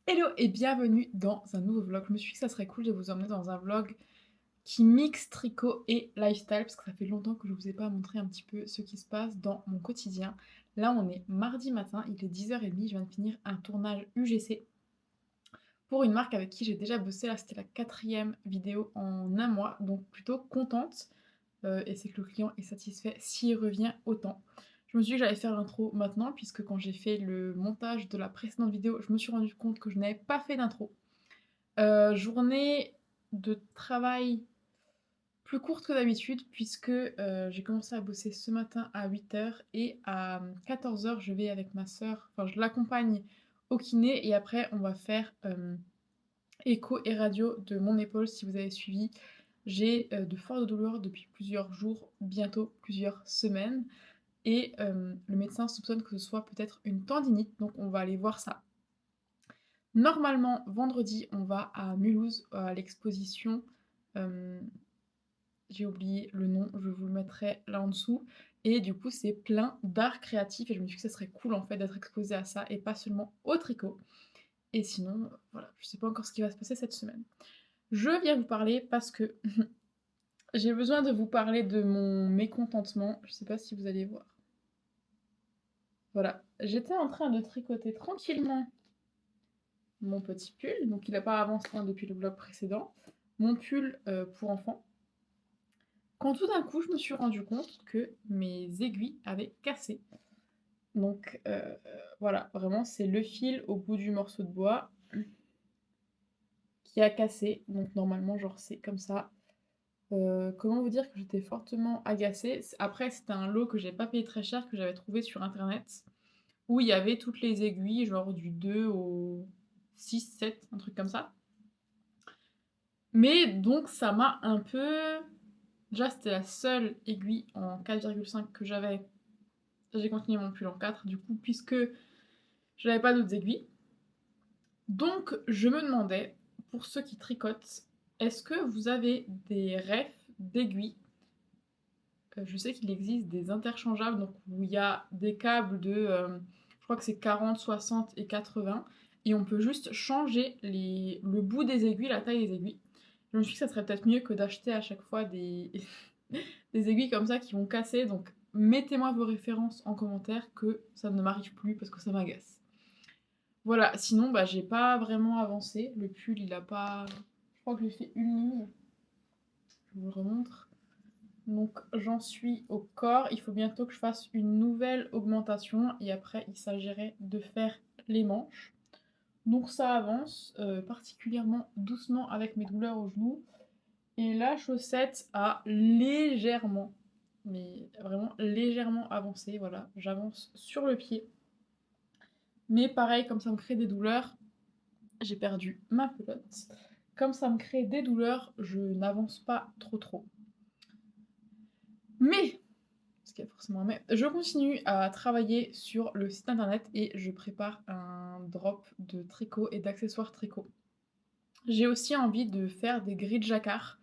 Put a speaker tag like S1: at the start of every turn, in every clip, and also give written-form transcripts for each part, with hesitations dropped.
S1: Hello et bienvenue dans un nouveau vlog. Je me suis dit que ça serait cool de vous emmener dans un vlog qui mixe tricot et lifestyle parce que ça fait longtemps que je vous ai pas montré un petit peu ce qui se passe dans mon quotidien. Là on est mardi matin, il est 10h30, je viens de finir un tournage UGC pour une marque avec qui j'ai déjà bossé. Là c'était la 4e vidéo en un mois, donc plutôt contente. Et c'est que le client est satisfait s'il revient autant. Je me suis dit que j'allais faire l'intro maintenant puisque quand j'ai fait le montage de la précédente vidéo, je me suis rendu compte que je n'avais pas fait d'intro. Journée de travail plus courte que d'habitude puisque, j'ai commencé à bosser ce matin à 8h et à 14h je vais avec ma sœur, enfin je l'accompagne au kiné et après on va faire, écho et radio de mon épaule. Si vous avez suivi, j'ai, de fortes douleurs depuis plusieurs jours, bientôt plusieurs semaines et le médecin soupçonne que ce soit peut-être une tendinite, donc on va aller voir ça. Normalement, vendredi, on va à Mulhouse, à l'exposition, hem, j'ai oublié le nom, je vous le mettrai là en dessous et du coup, c'est plein d'art créatif et je me suis dit que ça serait cool, en fait, d'être exposée à ça et pas seulement au tricot et sinon, voilà, je sais pas encore ce qui va se passer cette semaine. Je viens vous parler parce que j'ai besoin de vous parler de mon mécontentement, je sais pas si vous allez voir. Voilà, j'étais en train de tricoter tranquillement mon petit pull, donc il n'a pas avancé hein, depuis le vlog précédent, mon pull pour enfant, quand tout d'un coup je me suis rendu compte que mes aiguilles avaient cassé. Donc voilà, vraiment c'est le fil au bout du morceau de bois qui a cassé, donc normalement genre c'est comme ça. Comment vous dire que j'étais fortement agacée. Après c'était un lot que j'ai pas payé très cher, que j'avais trouvé sur internet, où il y avait toutes les aiguilles, genre du 2 au 6, 7, un truc comme ça. Mais donc ça m'a un peu... Déjà c'était la seule aiguille en 4,5 que j'avais. J'ai continué mon pull en 4 du coup puisque je n'avais pas d'autres aiguilles. Donc je me demandais, pour ceux qui tricotent, est-ce que vous avez des refs d'aiguilles? Je sais qu'il existe des interchangeables, donc où il y a des câbles de, je crois que c'est 40, 60 et 80, et on peut juste changer le bout des aiguilles, la taille des aiguilles. Je me suis dit que ça serait peut-être mieux que d'acheter à chaque fois des, des aiguilles comme ça qui vont casser, donc mettez-moi vos références en commentaire que ça ne m'arrive plus parce que ça m'agace. Voilà, sinon bah j'ai pas vraiment avancé, le pull il a pas... Je crois que j'ai fait une ligne, je vous le remontre. Donc j'en suis au corps, il faut bientôt que je fasse une nouvelle augmentation et après il s'agirait de faire les manches. Donc ça avance, particulièrement doucement avec mes douleurs au genou. Et la chaussette a légèrement, mais vraiment légèrement avancé, voilà, j'avance sur le pied. Mais pareil, comme ça me crée des douleurs, j'ai perdu ma pelote. Comme ça me crée des douleurs, je n'avance pas trop. Mais parce qu'il y a forcément un mais. Je continue à travailler sur le site internet et je prépare un drop de tricot et d'accessoires tricot. J'ai aussi envie de faire des grilles de jacquard,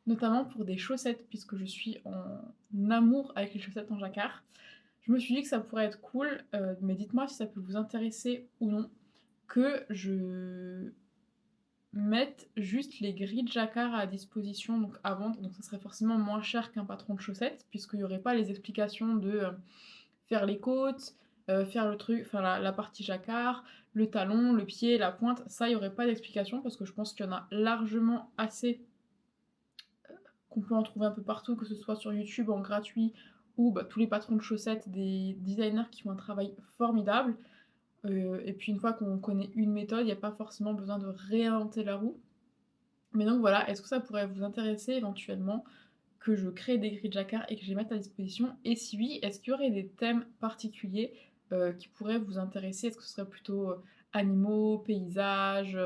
S1: notamment pour des chaussettes, puisque je suis en amour avec les chaussettes en jacquard. Je me suis dit que ça pourrait être cool, mais dites-moi si ça peut vous intéresser ou non, que je mette juste les grilles de jacquard à disposition donc à vendre, donc ça serait forcément moins cher qu'un patron de chaussettes puisqu'il n'y aurait pas les explications de faire les côtes, faire le truc, enfin la partie jacquard, le talon, le pied, la pointe, ça il n'y aurait pas d'explication parce que je pense qu'il y en a largement assez, qu'on peut en trouver un peu partout, que ce soit sur YouTube en gratuit ou bah, tous les patrons de chaussettes, des designers qui font un travail formidable. Et puis une fois qu'on connaît une méthode, il n'y a pas forcément besoin de réinventer la roue. Mais donc voilà, est-ce que ça pourrait vous intéresser éventuellement que je crée des grilles de jacquard et que je les mette à disposition? Et si oui, est-ce qu'il y aurait des thèmes particuliers qui pourraient vous intéresser? Est-ce que ce serait plutôt animaux, paysages,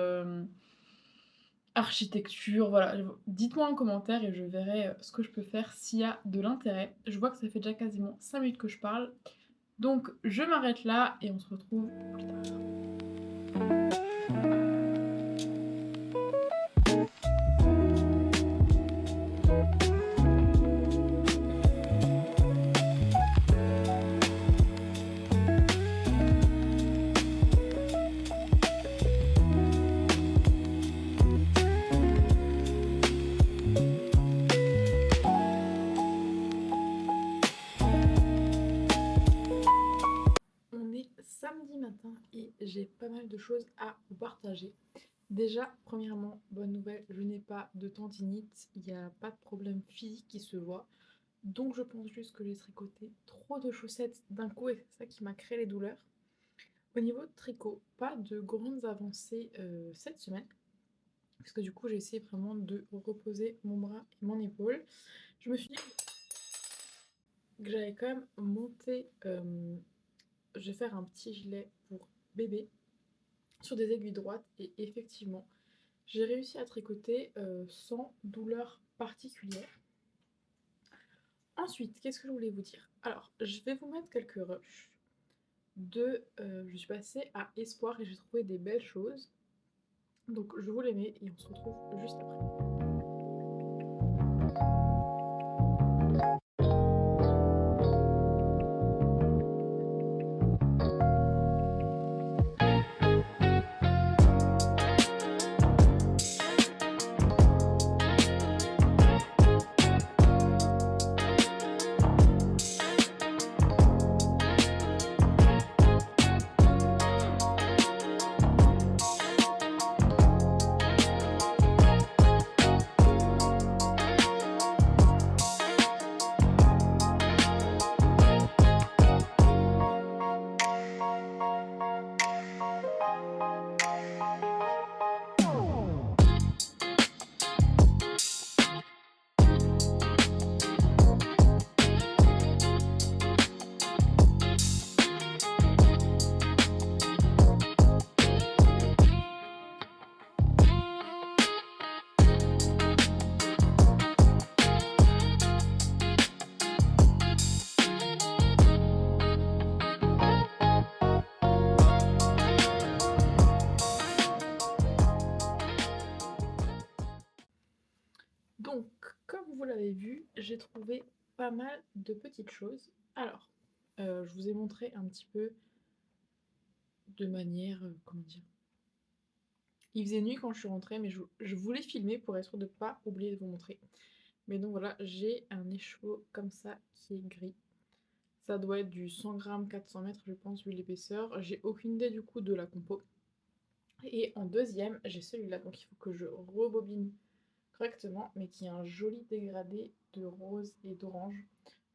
S1: architecture? Voilà, dites-moi en commentaire et je verrai ce que je peux faire s'il y a de l'intérêt. Je vois que ça fait déjà quasiment 5 minutes que je parle. Donc je m'arrête là et on se retrouve plus tard. j'ai pas mal de choses à vous partager. Déjà, premièrement, bonne nouvelle, je n'ai pas de tendinite, il n'y a pas de problème physique qui se voit. Donc je pense juste que j'ai tricoté trop de chaussettes d'un coup et c'est ça qui m'a créé les douleurs. Au niveau de tricot, pas de grandes avancées cette semaine. Parce que du coup j'ai essayé vraiment de reposer mon bras et mon épaule. Je me suis dit que j'allais quand même monter, je vais faire un petit gilet pour bébé sur des aiguilles droites et effectivement j'ai réussi à tricoter sans douleur particulière. Ensuite, qu'est-ce que je voulais vous dire? Alors, je vais vous mettre quelques rushs je suis passée à Espoir et j'ai trouvé des belles choses. Donc je vous les mets et on se retrouve juste après. Donc, comme vous l'avez vu, j'ai trouvé pas mal de petites choses. Alors, je vous ai montré un petit peu de manière, comment dire. Il faisait nuit quand je suis rentrée, mais je voulais filmer pour être sûre de ne pas oublier de vous montrer. Mais donc voilà, j'ai un écheveau comme ça qui est gris. Ça doit être du 100 grammes, 400 mètres, je pense, vu l'épaisseur. J'ai aucune idée du coup de la compo. Et en deuxième, j'ai celui-là, donc il faut que je rebobine correctement, mais qui a un joli dégradé de rose et d'orange.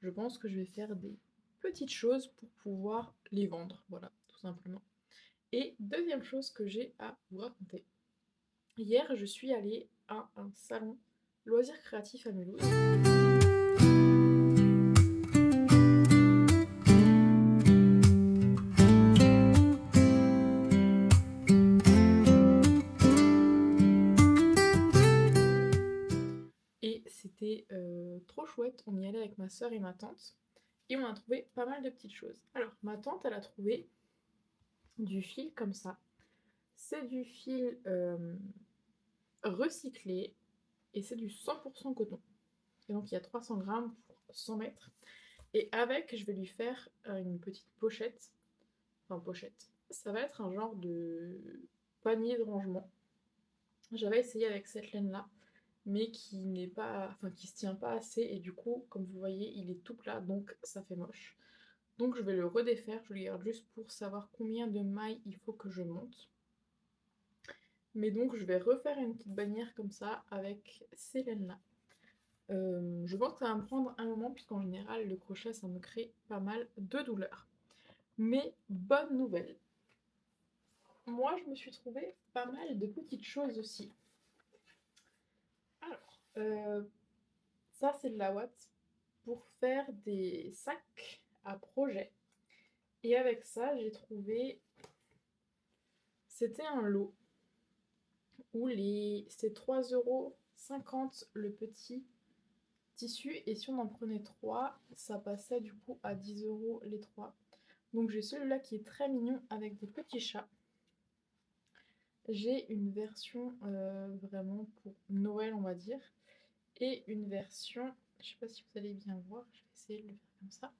S1: Je pense que je vais faire des petites choses pour pouvoir les vendre, voilà, tout simplement. Et deuxième chose que j'ai à vous raconter. Hier, je suis allée à un salon loisirs créatifs à Mulhouse. Et c'était trop chouette, on y allait avec ma soeur et ma tante. Et on a trouvé pas mal de petites choses. Alors, ma tante, elle a trouvé du fil comme ça. C'est du fil recyclé et c'est du 100% coton. Et donc, il y a 300 grammes pour 100 mètres. Et avec, je vais lui faire une petite pochette. Enfin, pochette. Ça va être un genre de panier de rangement. J'avais essayé avec cette laine-là, mais qui n'est pas, enfin qui se tient pas assez et du coup, comme vous voyez, il est tout plat, donc ça fait moche. Donc je vais le redéfaire, je le garde juste pour savoir combien de mailles il faut que je monte. Mais donc je vais refaire une petite bannière comme ça avec ces laines-là. Je pense que ça va me prendre un moment puisqu'en général le crochet ça me crée pas mal de douleur. Mais bonne nouvelle, moi je me suis trouvé pas mal de petites choses aussi. Alors, ça c'est de la ouate pour faire des sacs à projet. Et avec ça, j'ai trouvé. C'était un lot où c'était 3,50 € le petit tissu. Et si on en prenait 3, ça passait du coup à 10 € les 3. Donc j'ai celui-là qui est très mignon avec des petits chats. J'ai une version vraiment pour Noël, on va dire. Et une version, je sais pas si vous allez bien voir, je vais essayer de le faire comme ça,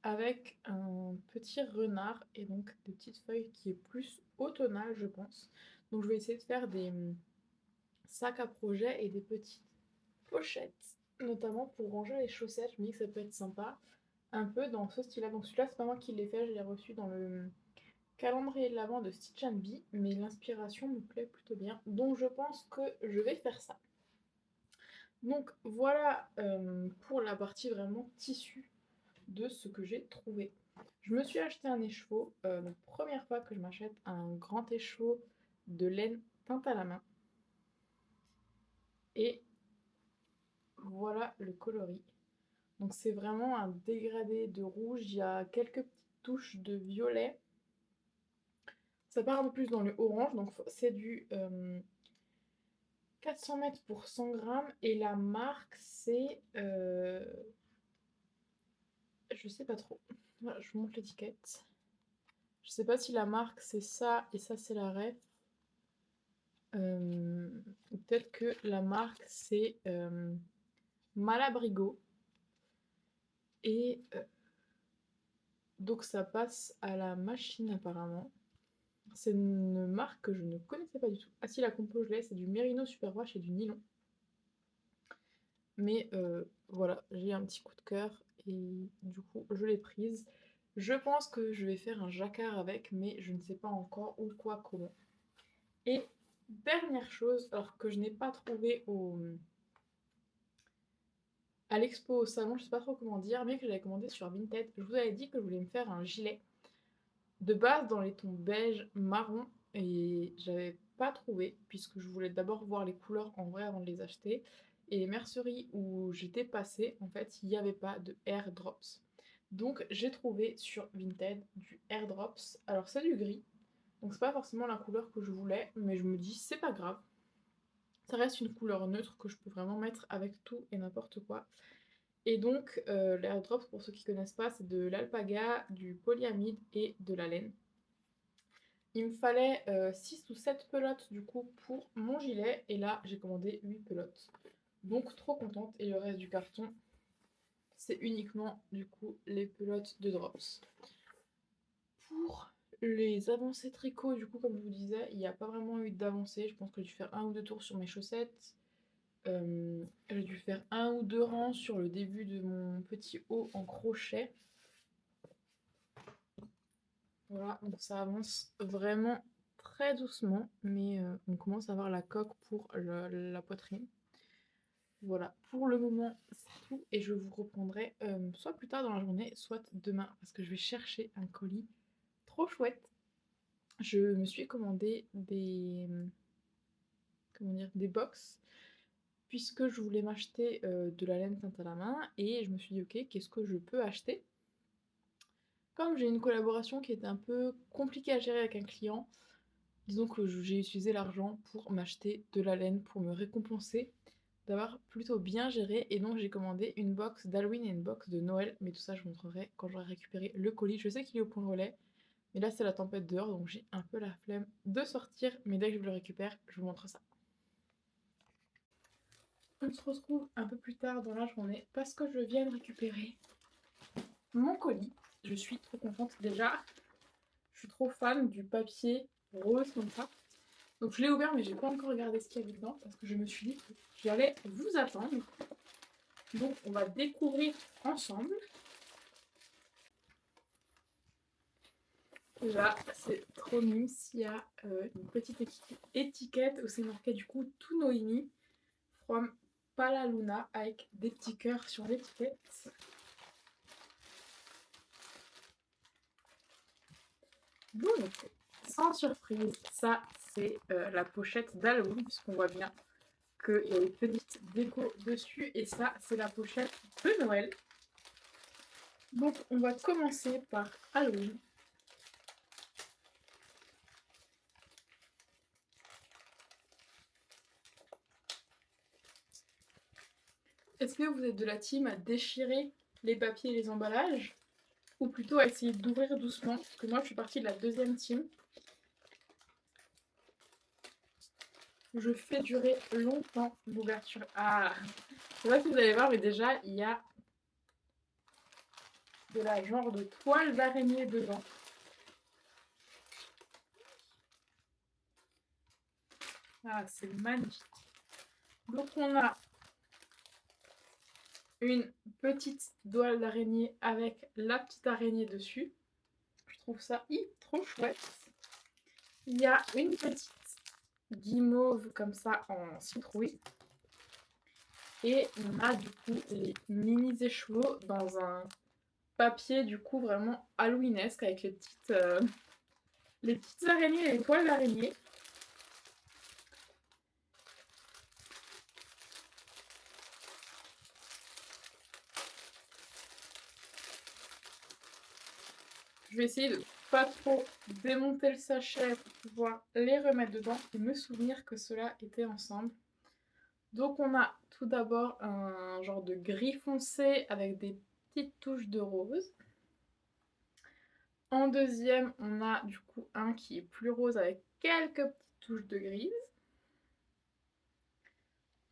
S1: avec un petit renard et donc des petites feuilles qui est plus automnal, je pense. Donc je vais essayer de faire des sacs à projet et des petites pochettes, notamment pour ranger les chaussettes. Je me dis que ça peut être sympa, un peu dans ce style-là. Donc celui-là, c'est pas moi qui l'ai fait, je l'ai reçu dans le calendrier de l'Avent de Stitch and Bee, mais l'inspiration me plaît plutôt bien, donc je pense que je vais faire ça. Donc voilà pour la partie vraiment tissu de ce que j'ai trouvé. Je me suis acheté un écheveau, la première fois que je m'achète un grand écheveau de laine teinte à la main. Et voilà le coloris. Donc c'est vraiment un dégradé de rouge, il y a quelques petites touches de violet. Ça part un peu plus dans le orange, donc c'est du 400 mètres pour 100 grammes et la marque c'est... je sais pas trop. Voilà, je vous montre l'étiquette. Je sais pas si la marque c'est ça et ça c'est la ref. Ou peut-être que la marque c'est Malabrigo. Et donc ça passe à la machine apparemment. C'est une marque que je ne connaissais pas du tout. Ah si, la compo je l'ai, c'est du Merino Superwash et du nylon. Mais voilà, j'ai un petit coup de cœur et du coup je l'ai prise. Je pense que je vais faire un jacquard avec, mais je ne sais pas encore où, quoi, comment. Et dernière chose, alors que je n'ai pas trouvé à l'expo au salon, je sais pas trop comment dire, mais que j'avais commandé sur Vinted. Je vous avais dit que je voulais me faire un gilet de base dans les tons beige, marron, et j'avais pas trouvé, puisque je voulais d'abord voir les couleurs en vrai avant de les acheter. Et les merceries où j'étais passée, en fait, il n'y avait pas de airdrops. Donc j'ai trouvé sur Vinted du airdrops. Alors c'est du gris, donc c'est pas forcément la couleur que je voulais, mais je me dis c'est pas grave. Ça reste une couleur neutre que je peux vraiment mettre avec tout et n'importe quoi. Et donc l'airdrops, pour ceux qui connaissent pas, c'est de l'alpaga, du polyamide et de la laine. Il me fallait 6 ou 7 pelotes du coup pour mon gilet et là j'ai commandé 8 pelotes. Donc trop contente et le reste du carton c'est uniquement du coup les pelotes de drops. Pour les avancées tricot du coup comme je vous disais il n'y a pas vraiment eu d'avancée. Je pense que j'ai dû faire un ou deux tours sur mes chaussettes. J'ai dû faire un ou deux rangs sur le début de mon petit haut en crochet. Voilà, donc ça avance vraiment très doucement, mais on commence à avoir la coque pour la poitrine. Voilà, pour le moment c'est tout et je vous reprendrai soit plus tard dans la journée, soit demain, parce que je vais chercher un colis trop chouette. Je me suis commandé des, comment dire, des box, puisque je voulais m'acheter de la laine teinte à la main, et je me suis dit ok, qu'est-ce que je peux acheter? Comme j'ai une collaboration qui était un peu compliquée à gérer avec un client, disons que j'ai utilisé l'argent pour m'acheter de la laine pour me récompenser d'avoir plutôt bien géré et donc j'ai commandé une box d'Halloween et une box de Noël, mais tout ça je vous montrerai quand j'aurai récupéré le colis. Je sais qu'il est au point relais, mais là c'est la tempête dehors donc j'ai un peu la flemme de sortir, mais dès que je le récupère, je vous montre ça. On se retrouve un peu plus tard dans la journée parce que je viens de récupérer mon colis. Je suis trop contente déjà. Je suis trop fan du papier rose comme ça. Donc je l'ai ouvert mais j'ai pas encore regardé ce qu'il y avait dedans parce que je me suis dit que j'allais vous attendre. Donc on va découvrir ensemble. Là c'est trop mignon, il y a une petite étiquette où c'est marqué du coup To Noémie from Palaluna avec des petits cœurs sur l'étiquette. Donc, sans surprise, ça c'est la pochette d'Halloween, puisqu'on voit bien qu'il y a une petite déco dessus, et ça c'est la pochette de Noël. Donc on va commencer par Halloween. Est-ce que vous êtes de la team à déchirer les papiers et les emballages, ou plutôt à essayer d'ouvrir doucement? Parce que moi je suis partie de la deuxième team. Je fais durer longtemps l'ouverture. Ah, je sais pas si vous allez voir, mais déjà il y a de la genre de toile d'araignée dedans. Ah, c'est magnifique. Donc on a une petite toile d'araignée avec la petite araignée dessus. Je trouve ça trop chouette. Il y a une petite guimauve comme ça en citrouille. Et on a du coup les mini écheveaux dans un papier du coup vraiment halloweenesque avec les petites araignées et les toiles d'araignée. Je vais essayer de pas trop démonter le sachet pour pouvoir les remettre dedans et me souvenir que ceux-là étaient ensemble. Donc on a tout d'abord un genre de gris foncé avec des petites touches de rose. En deuxième, on a du coup un qui est plus rose avec quelques petites touches de grise.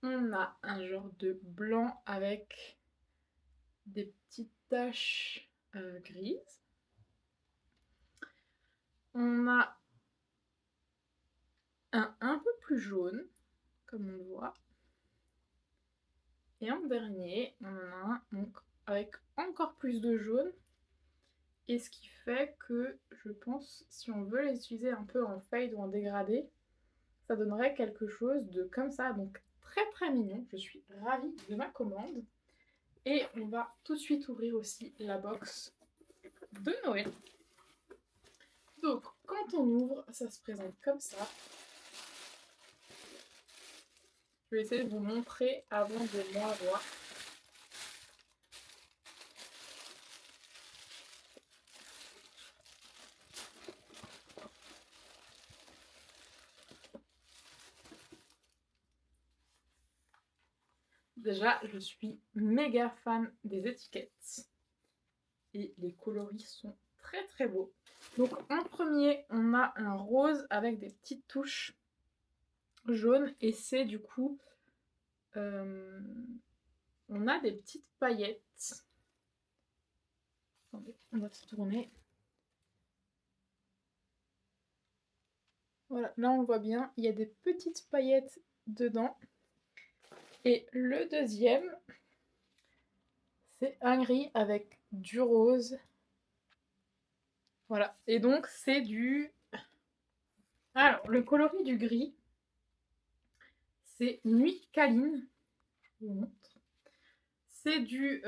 S1: On a un genre de blanc avec des petites taches grises. On a un peu plus jaune, comme on le voit. Et en dernier, on en a un donc, avec encore plus de jaune. Et ce qui fait que, je pense, si on veut les utiliser un peu en fade ou en dégradé, ça donnerait quelque chose de comme ça. Donc très mignon. Je suis ravie de ma commande. Et on va tout de suite ouvrir aussi la box de Noël. Donc quand on ouvre, ça se présente comme ça. Je vais essayer de vous montrer avant de moi voir. Déjà, je suis méga fan des étiquettes. Et les coloris sont très beaux. Donc en premier, on a un rose avec des petites touches jaunes. Et c'est du coup... on a des petites paillettes. Attendez, on va se tourner. Voilà, là on le voit bien, il y a des petites paillettes dedans. Et le deuxième, c'est un gris avec du rose. Voilà, et donc c'est du... Alors, le coloris du gris, c'est Nuit Câline. Je vous montre. C'est du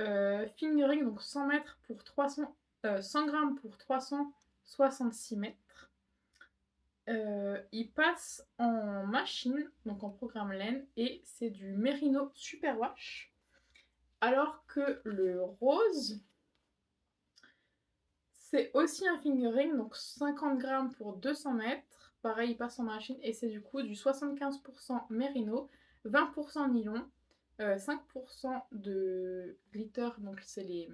S1: fingering, donc 100 mètres pour 300, 100 grammes pour 366 mètres. Il passe en machine, donc en programme laine, et c'est du Merino Superwash. Alors que le rose, c'est aussi un fingering, donc 50 grammes pour 200 mètres. Pareil, il passe en machine et c'est du coup du 75% Merino, 20% nylon, 5% de glitter, donc c'est les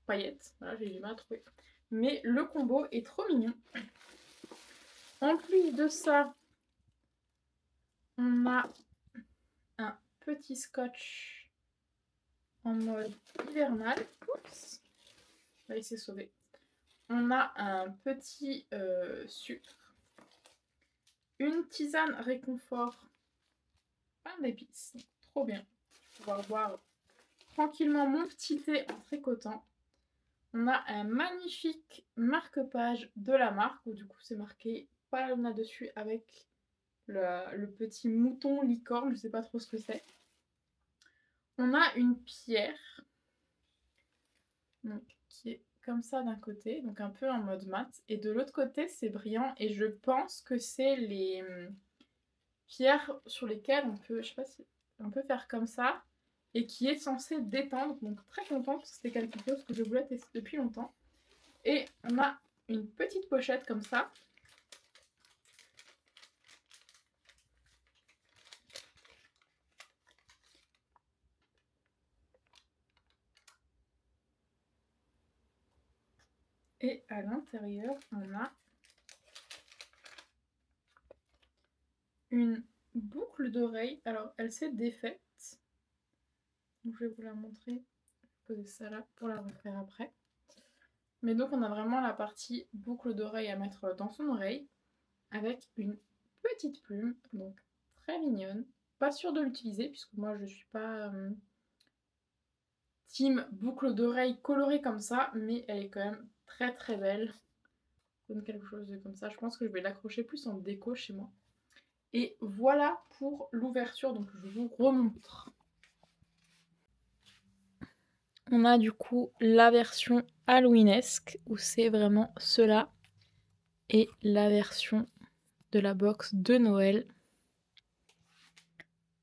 S1: paillettes. Voilà, j'ai du mal à trouver. Mais le combo est trop mignon. En plus de ça, on a un petit scotch en mode hivernal. Oups, on va essayer de sauver. On a un petit sucre, une tisane réconfort, pain d'épices, trop bien. Je vais pouvoir boire tranquillement mon petit thé en tricotant. On a un magnifique marque-page de la marque, où du coup c'est marqué Paloma dessus avec le petit mouton licorne, je sais pas trop ce que c'est. On a une pierre, donc, qui est comme ça d'un côté, donc un peu en mode mat, et de l'autre côté c'est brillant, et je pense que c'est les pierres sur lesquelles on peut, je sais pas si on peut faire comme ça, et qui est censé détendre, donc très contente, parce que c'était quelque chose que je voulais tester depuis longtemps. Et on a une petite pochette comme ça. Et à l'intérieur, on a une boucle d'oreille. Alors, elle s'est défaite. Donc, je vais vous la montrer. Je vais poser ça là pour la refaire après. Mais donc, on a vraiment la partie boucle d'oreille à mettre dans son oreille avec une petite plume. Donc, très mignonne. Pas sûre de l'utiliser puisque moi, je suis pas team boucle d'oreille colorée comme ça, mais elle est quand même très très belle. Donne quelque chose de comme ça. Je pense que je vais l'accrocher plus en déco chez moi. Et voilà pour l'ouverture, donc je vous remontre. On a du coup la version halloweenesque où c'est vraiment cela et la version de la box de Noël.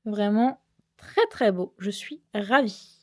S1: Vraiment très très beau, je suis ravie.